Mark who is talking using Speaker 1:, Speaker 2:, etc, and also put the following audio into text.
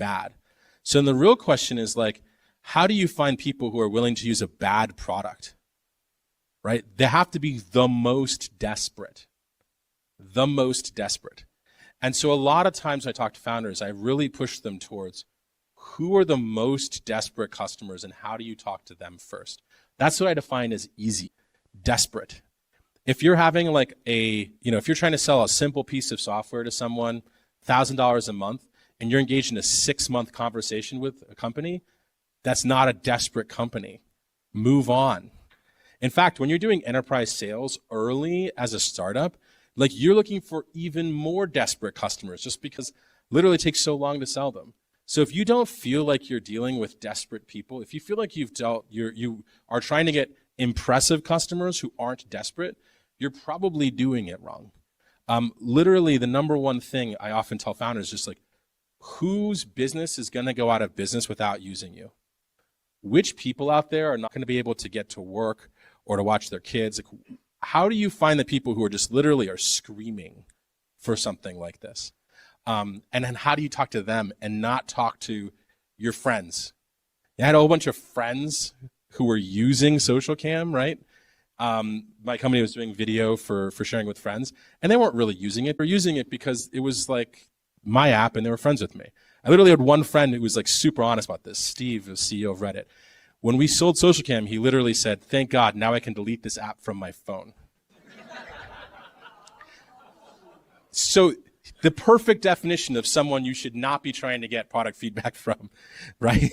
Speaker 1: bad. So then the real question is like, how do you find people who are willing to use a bad product, right? They have to be the most desperate. The most desperate. And so a lot of times when I talk to founders, I really push them towards who are the most desperate customers and how do you talk to them first? That's what I define as easy, desperate. If you're having like if you're trying to sell a simple piece of software to someone, $1,000 a month, and you're engaged in a 6-month conversation with a company, that's not a desperate company. Move on. In fact, when you're doing enterprise sales early as a startup, like you're looking for even more desperate customers just because literally it takes so long to sell them. So if you don't feel like you're dealing with desperate people, if you feel like you are trying to get impressive customers who aren't desperate, you're probably doing it wrong. Literally, the number one thing I often tell founders is just like, whose business is going to go out of business without using you? Which people out there are not going to be able to get to work or to watch their kids? Like, how do you find the people who are just literally are screaming for something like this? And then how do you talk to them and not talk to your friends? I had a whole bunch of friends who were using SocialCam, right? My company was doing video for sharing with friends, and they weren't really using it. They were using it because it was like my app and they were friends with me. I literally had one friend who was like super honest about this, Steve, the CEO of Reddit. When we sold SocialCam, he literally said, "Thank God, now I can delete this app from my phone." So the perfect definition of someone you should not be trying to get product feedback from, right?